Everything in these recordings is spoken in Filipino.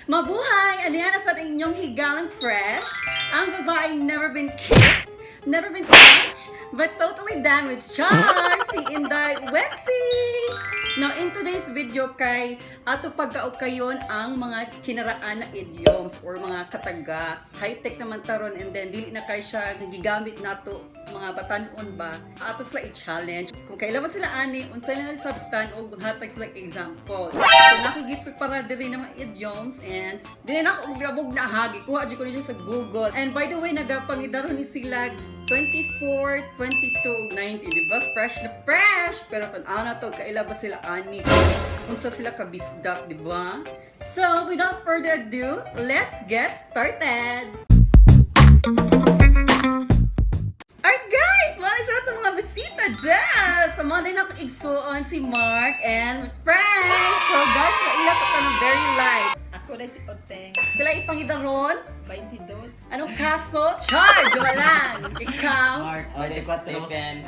Mabuhay! Aliana sa inyong higalang fresh. Ang babaeng never been kissed, never been touched, but totally damaged. Char! Si Inday Wexy! Now, in today's video kay ato pagkaukayon ang mga kinaraan na idioms or mga kataga. High-tech naman taron and then dili na kay siya gigamit nato mga batanon ba. Ato sila i-challenge. Kung kailan ba sila ani, unsay na sabtan o hatag sila example. So, nakigit para diri ng mga idioms and dili na ako grabog na hagi. Kuha di ko niya sa Google. And by the way, nagapangidaron ni sila 24, 22, 90, di ba? Fresh na fresh! Pero tanaw na to, kailan ba sila ani? Kung sa sila kabisdak, di ba? So, without further ado, let's get started! Alright guys! Mga isa ito mga bisita dyan! Sa mga din akong igsuon si Mark and friends! So guys, mailap ito ng very light. Ako na si Oteng. Kala ipangidaron? 22. Anong kaso? Charge! Wala lang! Ikaw? Mark, Stephen.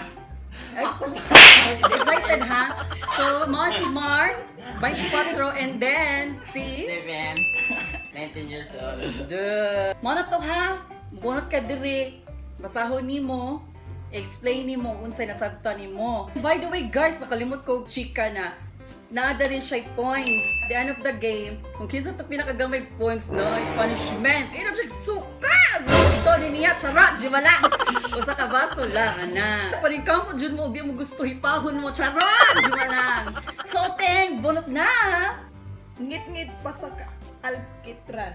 Excited ha? So, mga si Mark, 24, and then si... Stephen. 19 years old. Duh! Mga na to ha? Bunot ka diri. Basahon ni mo. Explain ni mo unsay nasabtan ni mo. By the way guys, nakalimot ko chika na naada rin siya points. At the end of the game, kung kinsa ito pinakagamay points, no, punishment. Ino siya suka! Ito din niya, charot, di wala. Usa ka ba, sula, na. Paningkampo, dyan mo, di mo gusto hipahon mo, charot, di wala. So, Teng, bunot na. Ngit-ngit pa sa alkitran.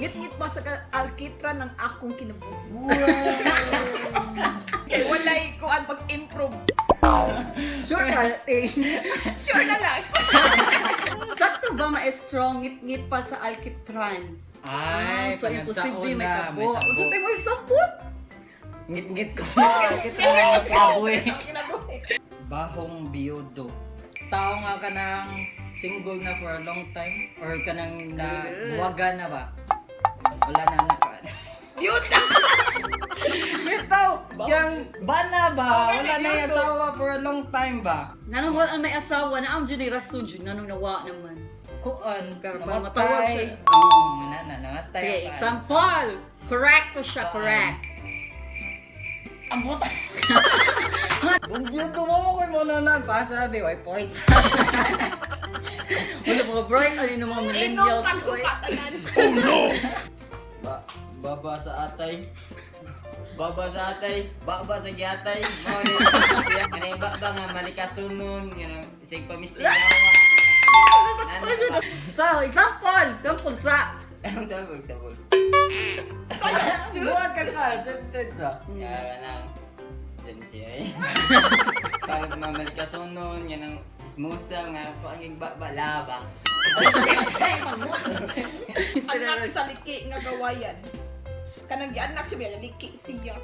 Ngit-ngit pa sa alkitran ng akong kinabuhi. Kaya walay ko ang pag-improve. Sure ka, Teng. Sure na lang. Sakto ba, maestro, ngit-ngit pa sa alkitran? Ay, so imposible may tabo. may tabo. Uso tayo mo example? Ngit-ngit ko. Kita mo mas kaboy. Ang kinabuhi. Bahong biyudo. Tao nga ka ng single na for a long time? Or ka nang buwaga na ba? Wala na na ka. Yuta! Bitaw! Yang bana ba? Wala na yung asawa for a long time ba? Nanong wala may asawa na ang dyan ay rason dyan. Nanong nawa naman. Kuan, Pero namatay. matawag siya. Oo, namatay. Sige, ka. example. Correct ko siya, correct. Ang buta! Kung biyudo mo ko mo na pasabi, why points? Wala mga bright, ano yung mga Inong millennials. pagsukatanan. Baba sa atay. Baba sa atay. Baba sa giatay. Ano yung baba nga malikasunon. Isig pamistiyawa. So, example. Example sa. Anong sabi ko sa bol? Buwan ka ka, sentence ah. Kaya lang. Diyan siya eh. Pag malikasunon, yan ang ismusa nga. Kung ang baba, laba. Anak sa liki nga gawayan. Kanang gianak siya, liki siya.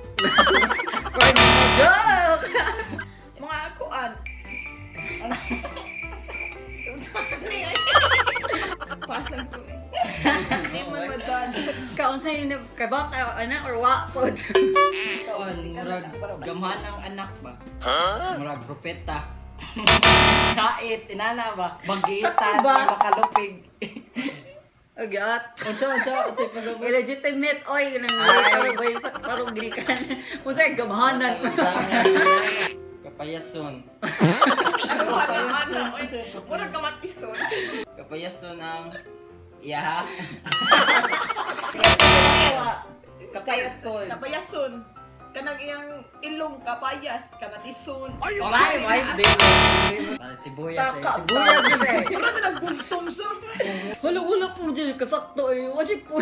For the joke. Mga akuan. Pas lang ko eh. Hindi man madadyo. Kaunsa yun na kabak anak or wakod. Kuan, murag gamhan ang anak ba? Murag propeta. Kait, inana ba? Magitan, Sakto ba? makalupig. Agat. Unsa pa sa May legitimate oy nang tarong bay sa tarong gilikan. Unsay gamahanan. Kapayason. Ano? Murag ka matison. Kapayason ang iyaha. Kapayason. Kapayason. Kanang iyang ilong kapayas, kamatison. Alright, wife din. Sibuyas eh. Sibuyas din eh. Mura na nagbugtong sa. Wala ko mo dyan, kasakto eh. Wajib po.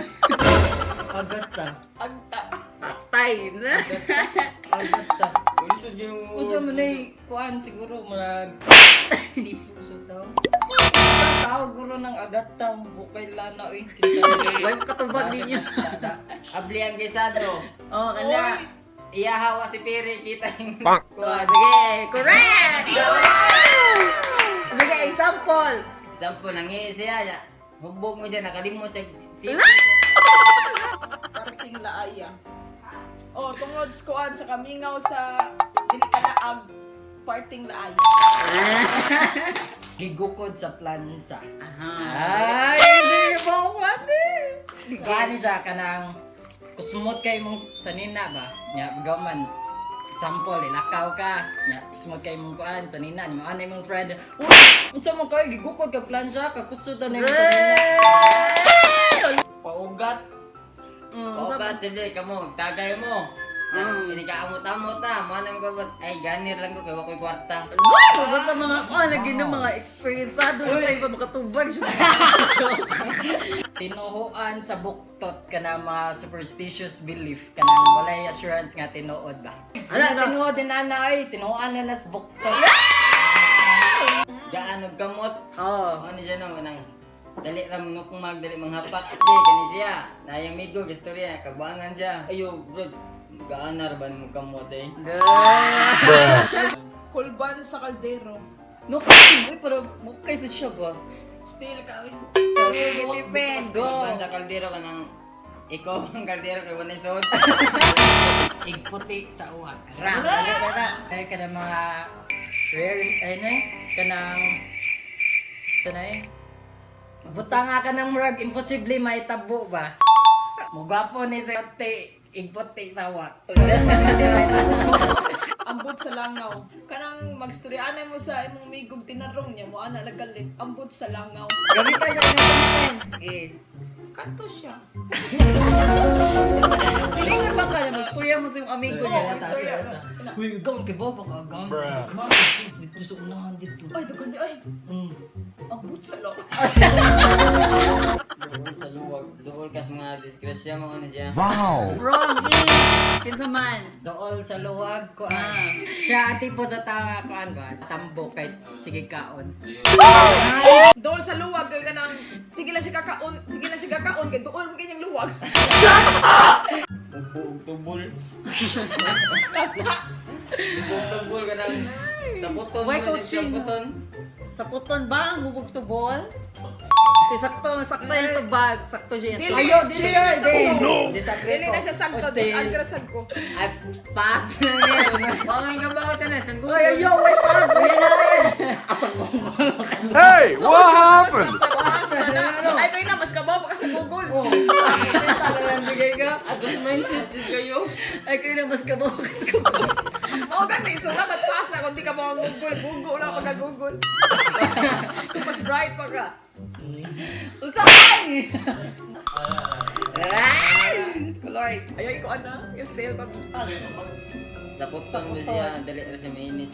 Agata. Agta. Tay. Agata. Gusto niyo... Unsa man ay kuan siguro murag tipuso daw. Tao guro ng agata bukay lana oy. Wife katubag ninyo. Abli ang gisado. Oh, kana. Iyahawa si Piri, kita yung... Oh, sige, correct! Sige, example. Example, nangi siya. Hugbog mo siya, nakalimot siya. Parting laaya. Oh, tungod skuan sa kamingaw sa dilikadaag. Parting laaya. Gigukod sa plansa. Aha. Ay, hindi ba Kuhaan siya kanang kusmot kay mong sanina ba? Nya gaman. Example, lakaw ka. Nya kusmot kay mong kuan sanina, nya ano mong friend. Uy, unsa man kay gigukod ka plan siya ka kusod na yung sanina. Paugat. Paugat siyempre kamo, tagay mo. Ini ka amot-amot na, manam ko ba't, ay ganir lang ko kaya wako'y kwarta. Uy! Basta mga lagi ng mga experienceado na tayo pa makatubag siya. Tinuhuan sa buktot ka na mga superstitious belief ka na walay assurance nga tinuod ba? Ala, tinuod din na ay, tinuhuan na nas buktot. Gaan og kamot. Oo. Ano siya no, nang dali ra mo kung magdali manghapak. Di kani siya. Nayang migo istorya kabuangan siya. Ayo, bro. Gaanar ba mo kamot eh? Kulban sa kaldero. No, kasi pero bukay sa siya ba? Still ka. Depende. Go. Sa kaldero ka nang ikaw ang kaldero kay wanay suot. Igputi sa uwak. Ram. Ay ka na mga rare, ay na kanang sanay. Butanga ka ng murag, imposible maitabo ba? Mugapo ni sa igputi sa uwak. Ambot sa langaw. Kanang magstoryaanay mo sa imong migog tinarong niya mo ana lagalit. Ambot sa langaw. Gamitan siya ng sentence. Eh. Kanto siya. Pilingan ba ka na mag-storya mo sa yung amigo niya? Istorya. Uy, gang kay Bob ka gang. Gang chips dito sa unahan dito. Ay, dagan di ay. Mm. Ambot sa langaw. Doon sa luwag. Doon kas mga disgrasya mo ano siya. Wrong. Kinsa man. Dool sa luwag ko siya tipo sa tanga kuan ba? Tambo kay sige kaon. Dool sa luwag kay kanang sige lang siya kakaon kay dool mo kanyang luwag. Buog tubol. Buog tubol ka nang sa buton Why mo coaching? sa buton. Sa puton ba ang bubog to ball? Si sakto yung tubag. Sakto siya yung Dili. Ayaw, Dili na sa ulo. Disagree Dili ko. na siya sagto, Oste. disagra sagko. Ay, pass na niya. Pamay ka ba ka na? San Ay, ayaw, ay, pass. Yan na rin. Asang gugol ka. Hey, what happened? Ay, kayo na, mas kabaw pa ka sa Google. Talagang bigay ka. Agos mindset din kayo. Ay, kayo na mas kabaw kasi ko. Mao gani, so dapat pass na kung di ka mga Google. Bugo na pagka-Google. Kung mas bright pa ka. Unsay! Ay! Lord. Ayaw, ikaw ana. Yung still pa. Sa buton mo siya, dali ra siya mainit.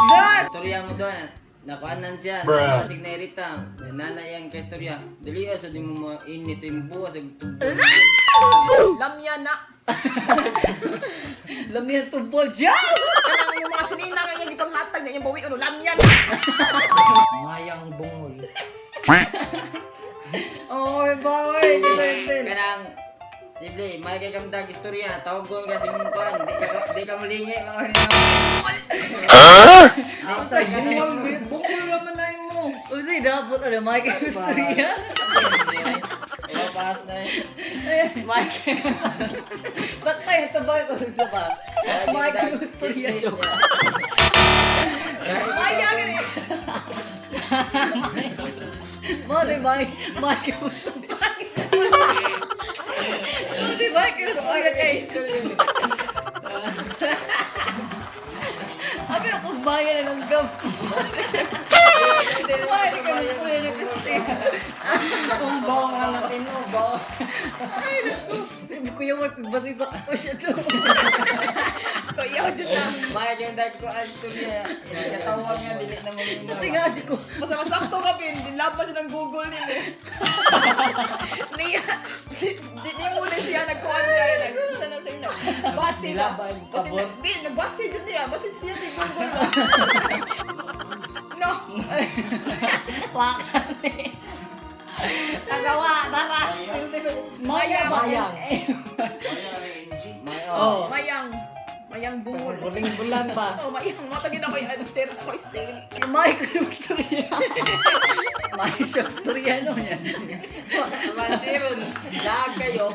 Gas! Istorya mo doon. Nakuanan siya, napasig na irita. Nanay ang kaistorya. Dali sa di mo mainit yung buwas ang tubol. Lamya na. Lamihan tubol siya! Kanang yung mga sinina nga yung ipanghatag na yung bawi uno. Lamya na. Mayang bungol. Oh, boy! Kanang, simple, may kay kamdag istorya. Tawgon ka si mong kuan. Di ka malingi. Unsay bungol naman na mo. Unsay dapat ano, Mike Estrella? Papas na eh. Mike Patay ang tabay ko sa ba? Mike Estrella joke. Maya gani. Mode Mike Estrella. Mode Mike Estrella kay. Abi na kung bayan na ng gam. Why di ka Estrella na kasi? Kung bawa nga lang tinubo. Ay, naku. Hindi ko yung magbasi sa ko siya doon. Kuya, dyan na. May kamdag ko ang istorya. Katawag nga, dili na malingi. Pati nga siya ko. Masama-sakto ka, Pin. Dilaban siya ng Google nila. Niya, di muna siya nagkuhan niya. Siya na sa'yo na. Basi ba? Dilaban, Basi pabor. Di, nagbasi dyan niya. Basi siya sa Google ba? No. Wakan eh. Kasawa, tara. Mayang. Mayang. May Oh. Mayang bungol. Buling-bulan pa. Oh, mayang. Matagin ako yung answer. Ako still. Mike Estrella. Mike Estrella niya. Mansiron, lag kayo.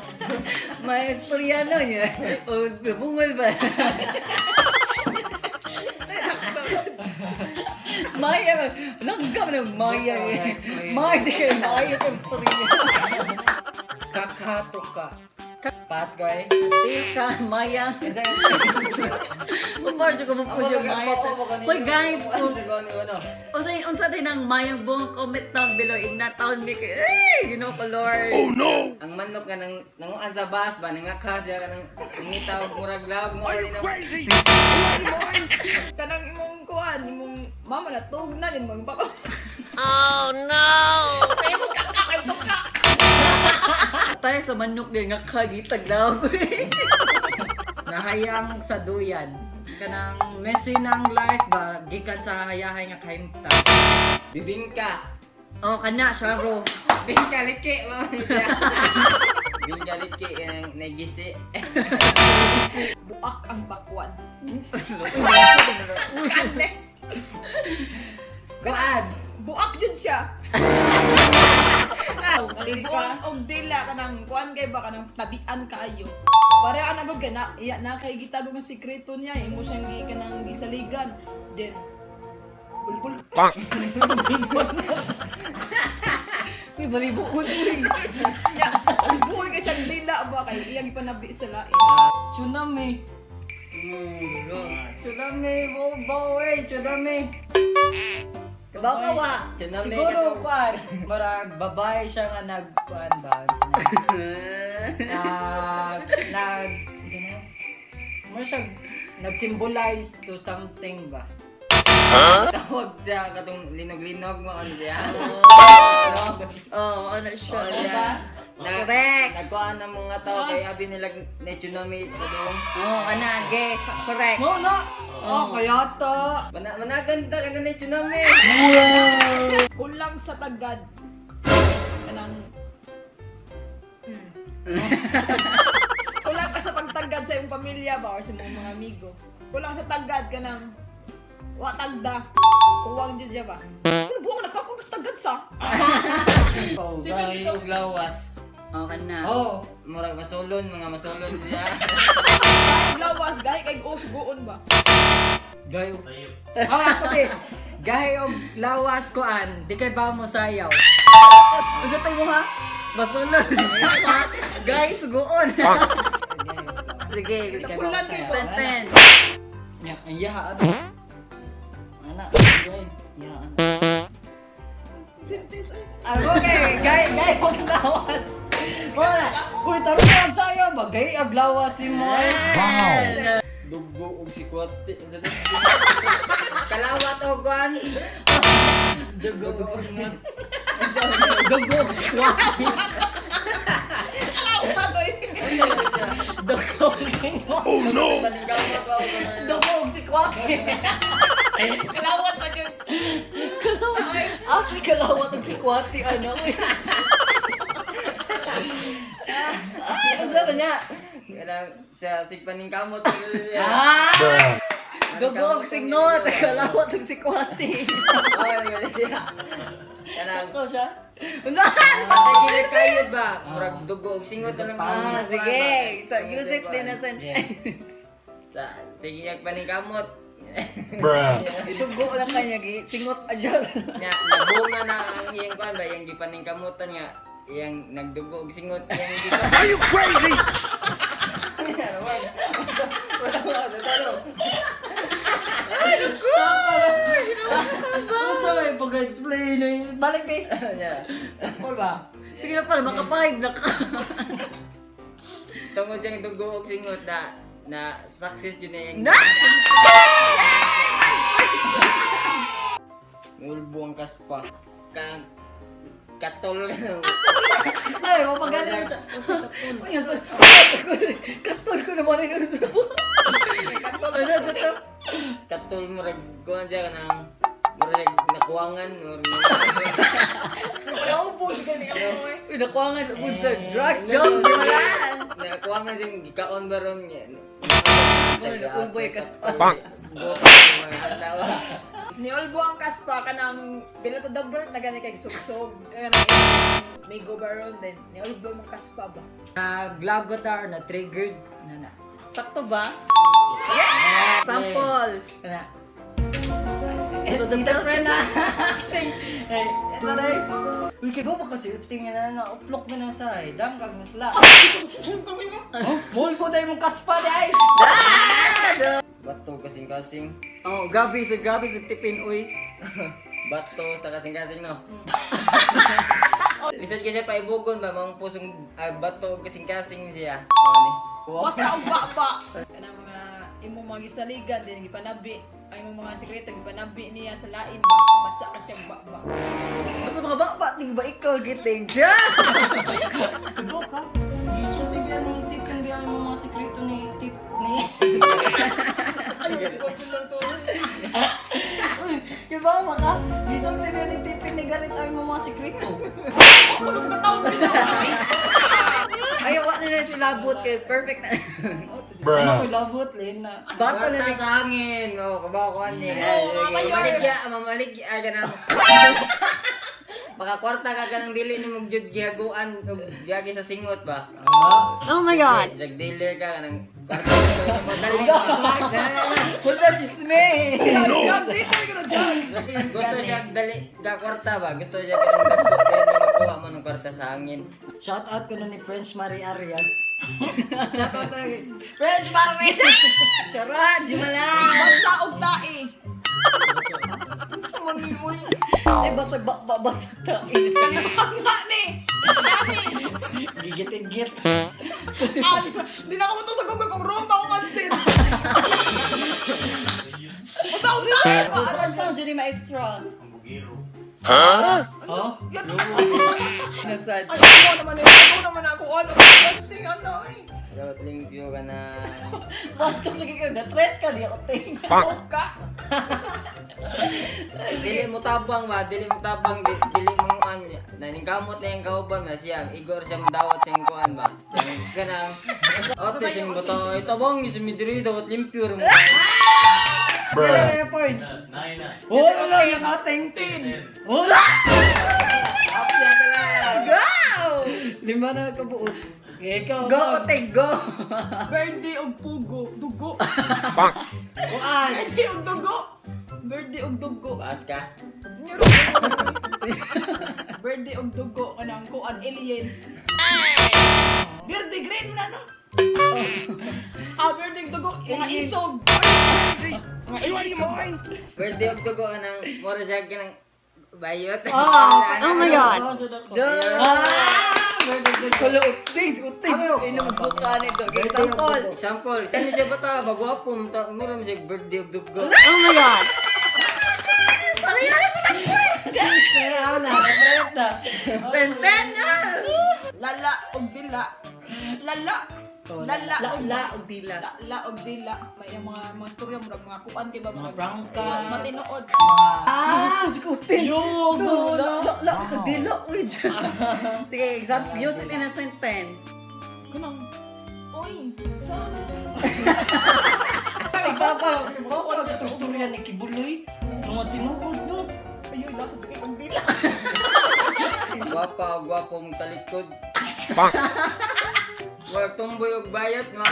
Mike Estrella niya. O, bungol ba? Maya, langgam na Maya eh. Maya, di kayo Maya Estrella. Kaka. hato ka. Pass guy. Stay ka, Maya. Umarjo ko mo po siya, Maya. Hoy guys, unsa din ang mayang buong comment down below. Ignataon mi kay, you know ko Lord. Oh no! Ang manok ka nang nanguan sa bus ba nangakas ya ka nang ngitaw murag lab mo ani na. Kanang imong kuan, imong mama na tug na din mga papa. Tayo sa manok din nga kagitag lang. Nahayang sa duyan. Kanang messy ng life ba gikan sa hayahay nga kahimtang. Bibingka. Oh, kana, Sharo. Bingka liki mo. Bingka liki yang nagisi. Buak ang bakwan. Kuan. Buak jud siya. Stay Buak ka. og dila kanang kuan kay ba kanang tabian kaayo. Pare ana gud kana, iya na kay gitago nga sikreto niya, imo siyang kanang gisaligan. Then bulbul. Uy, balibo ko uy. Ya, buhay ka siyang dila ba kay iya gipanabi sa lain. Tsunami. Go. Tsunami, boy, tsunami. Kabawa. Tsunami Siguro kuan, marag babae siya nga nagkuan ba? Mo siya nag-symbolize to something ba? Tawag siya katong linog-linog mo ano siya. Oh, ano siya. Oh, siya. Correct. Nagkuhan ng mga tao kay abi nila na tsunami sa doon. Oh, kana, guess. Correct. No, no. Oh, kaya to. Managan ta kana na tsunami. Kulang sa tagad. Kanang Kulang ka sa pagtagad sa iyong pamilya ba or sa mga amigo. Kulang sa tagad kanang wa tagda. Kuwang jud siya ba? Ano buwang nakakong sa tagad sa? Oh, Sige, og lawas. Oh, kana. Oh, Murag masulon, mga masulon siya. Kahit lawas, gahi kay sugoon ba? gayo. Ah, okay. Gahay og lawas kuan, di kay ba mo sayaw. Unsa tay mo ha? Basulod. Guys, sugoon. Sige, Di kay ba mo Kapulan sayaw. kayo. sentence. Nya, ang yahaan. Ana, goy. Yahaan. Sentence ay. Okay, gay og lawas. Wala. Uy, taro na ang sayaw ba? Gay og lawas si mo. Wow. Dugo og sikwate. Kalawat og kuan. Dugo og singot. Dugo og squat. Alaw pa doy. Dugo og singot. Oh no! Balingkamot pa ako. Dugo og sikwat. Kalawat pa jud. Asi kalawat og sikwati ano. Ay, unsa ba na? Kanang sa sigpaning kamot. Ah! Dugo og singot, kalawat og sikwati. Oh, ano siya. Kanang Ito siya. Unahan! sa gilid kayod ba? Murag dugo og singot na lang. Ah, sige. So, use it din na sentence. Sa sige yak paningkamot. Dugo lang kanya, singot pa dyan. Nya nabunga na ang iyang kuan ba yang gipaningkamutan nga yang nagdugo og singot yang Are you crazy? Ano may pag-explain eh. Balik eh. Nya Sample ba? Sige na pala, makapahiv na ka. tungod yang dugo og singot na success jud na yang Na! Ulbo ang kaspa. Kang katol ka nang Ay, mapagaling sa... Ay, katol ko naman rin. Ano sa to? katol mo rag kuan siya kanang murag nakuwangan or Ayaw po gani ako eh. Uy, nakuha nga naman sa drugs job, simalan. nakuwangan siyang gikaon ba ron niya. Nakuboy kaspa. Ni Olbo ang kaspa kanang pila to the bird na gani kay sugsog. Kanang may go baron din. Ni Olbo ang kaspa ba? Naglagotar na triggered na na. Sakto ba? Yes! Sample. Kana. Ito, the bell. Friend na. Hey, ito na Uy, kaya ba kasi uting na uplok mo na sa dam kag musla. Mol ko dahil mong kaspa dahil. Bato kasing-kasing. Oh, gabi sa tipin, uy. Bato sa kasing-kasing no. Lisod kasi pa ibugon ba mga pusong bato kasing-kasing siya. Ano ni? Basa og baba. Kanang mga imong mga gisaligan din gipanabi. Ay imong mga sekreto gipanabi niya sa lain ba. Basa ka siyang baba. Basta mga bakba, di ba ikaw giting dyan? Tugo ka. Isulti biya ni tipin biya mo mga sekreto ni tip ni. Ay, siguro lang to. Uy, kaya ba ka? Isulti biya ni tipin ni galit ay mo mga sekreto. Ay, wala na siya labot kay perfect na. Ano ko labot Lena? Bato na Kwarta sa hangin. Oh, kabaw ko ani. Mamaligya ganang. Baka kwarta ka ganang dili ni mong jud gihaguan ug giagi sa singot ba. Oh my God! Drug dealer ka kanang kwarta mo dali ka. Wala si Snake! Gusto siya dali ga kwarta ba? Gusto siya ganang dagko kaya ni makuha mo ng kwarta sa hangin. Shout out ko nun ni French Marie Arias. Shout out na French Marie! Charot! Jumala! Basa og tae. Ay, basag basag tais ka na. Nga ni. Gigit-git. Di na ako mo to sa Google kung wrong ba ako kansin. Basa og tae. So, saan saan dyan yung ma-extra? Huh? Oh? Nasad. Ay, ako naman eh. Ako naman ako. Ano? Kansin, ano eh. Dapat limpyo ka na. Bakit lagi ka na-threat ka niya, oting. Ka. Dili mo tabang ba? Dili mo tabang. Dili mo ano. Naningkamot na yung kauban ba siya. Igor siya madawat sa yung kuhan ba? Siya kanang. Ote siya mo to. Ito bang isumidiri dapat limpyo rin mo. Wala na yung points. Oh, wala yung ating tin. Wala! Apya ka lang. Go! 5 na kabuot. Ikaw Go, oting, go! Birthday og pugo. Dugo. Kuan! Birthday og dugo. Birthday og dugo. Baas ka. Birthday og dugo. Kanang kuan alien. Birthday green na no? Birthday og dugo. Mga isog. Mga isog. Birthday og dugo anang mora siya kanang bayot. Oh my God! Go! Kulo, uting, uting. Ay, namagsuka nito. Okay, example. Example, kani siya bata bagwapo mura mo siya birthday og dugo. Oh my God! Ano yan sa takot? Kaya ako na, nag-rent na. Tenten na! Lala og dila. Lala. Lala og La o dila. Lala og dila. May mga storya mo mga kuan kay ba Mga prangka. matinood. Ah! Uting! Yo! La o dila. Uy, dyan. Sige, example. Use it in a sentence. Kanang oy, sana. Papa, ito storya ni Kibuloy. Mga tinuod no. Ayoy, lasa bigay og dila. Gwapa mong talikod. Wag tumboy og bayot no.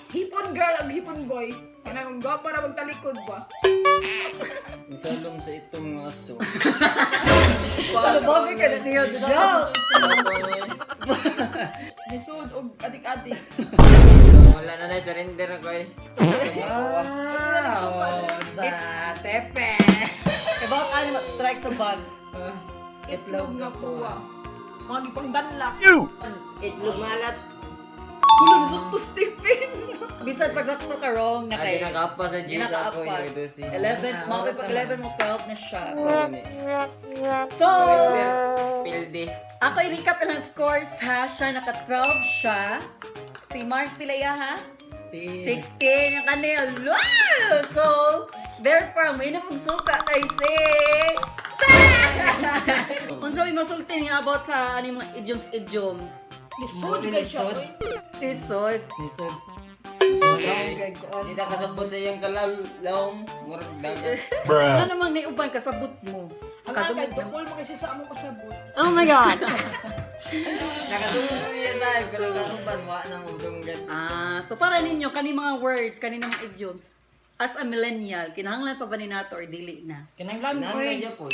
Hipon girl ag hipon boy. Kanang gwapa ra magtalikod ba? Misalong sa itong aso. Ano bagay ka na niya? Joke! Lisod og adik-adik. Wala na surrender ako eh. Wow! Sa tepe! About ano, strike the bag. Itlog nga puwa. Mga gipang danla. Itlog malat. Kulo lisod to Stephen. Bisan pag sakto ka wrong na Adi kay. nakapa sa Jesus ako Nakaapas. yung idosi. 11, mga pag 11 mo 12 na siya. Ano So, Pildi. ako i-recap lang scores ha. Siya naka-12 siya. Si Mark Pilaya ha? 16 yung kanil. Wow! So, therefore, may napagsuka kay si... Unsa may masulti niya about sa ano yung mga idioms. Lisod kay siya. oy. Lisod. Nisod. Hindi na kasabot sa iyong kalawang. Murag dagat. Ano namang naiuban kasabot mo? Ang agad, bukol mo kasi sa among kasabot. Oh my God! Nakatulong niya sa akin, pero kanuban, wala na mong dunggan. So para ninyo, kani mga words, kani mga idioms, as a millennial, kinahanglan pa ba ni nato or dili na? Kinanglan ko Nang eh. medyo po.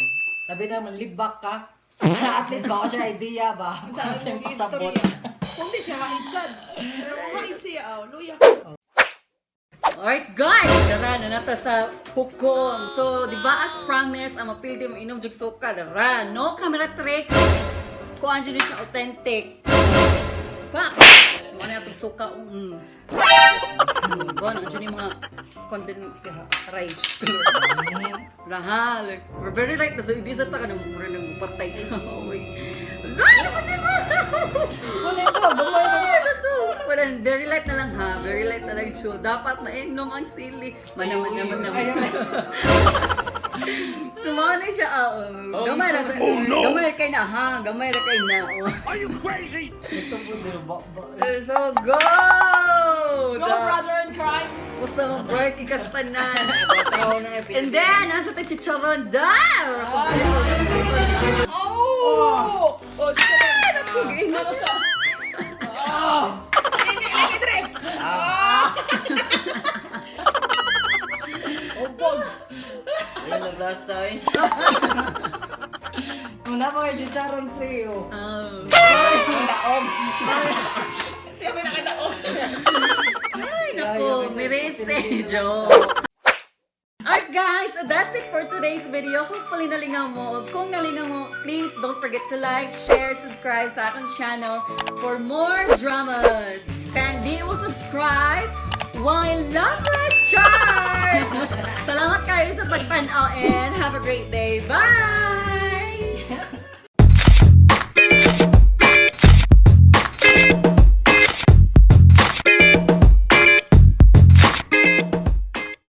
Sabi naman, libak ka. At least baka siya idea ba? Sa Sa akong pasabot. history. Kung di siya haidsan. Pero kung haid siya, luya. Alright guys, dara na nato sa hukom. So, di ba as promised, ang mapildi mo inom jug suka, dara. No camera trick. Kung anjo din siya authentic. Pa! Mo na itong suka. Bon, anjo ni mga condiments diha. Rice. Laha, like, we're very right na so hindi sa taka na mura nang patay. Oh my. Ano ba dito? Kunin ko, bumay na. Wala, very light na lang ha. Very light na lang, Chul. Dapat mainom ang sili. Manaman naman naman. Tumana siya, gamay na sa... Gamay kay na ha. Gamay na kay na. Ito po din, So, go! Go, brother in crime! Gusto mong break ikastanan. Tao na And then, nasa tayo chicharon daw! Kompleto na naman. Oh! Oh, di ka na. Pugin Ano sa... Ini, Dre! Obog! Yung naglasa eh. Muna pa kay Chicharon Frio. Daog! Siya may nakadaog. Ay, naku, mirese, joke. Alright guys, that's it for today's video. Hopefully nalingaw mo. Kung nalingaw mo, please don't forget to like, share, subscribe sa aking channel for more dramas. And di mo subscribe, why love like charm! Salamat kayo sa pagtanaw and have a great day. Bye!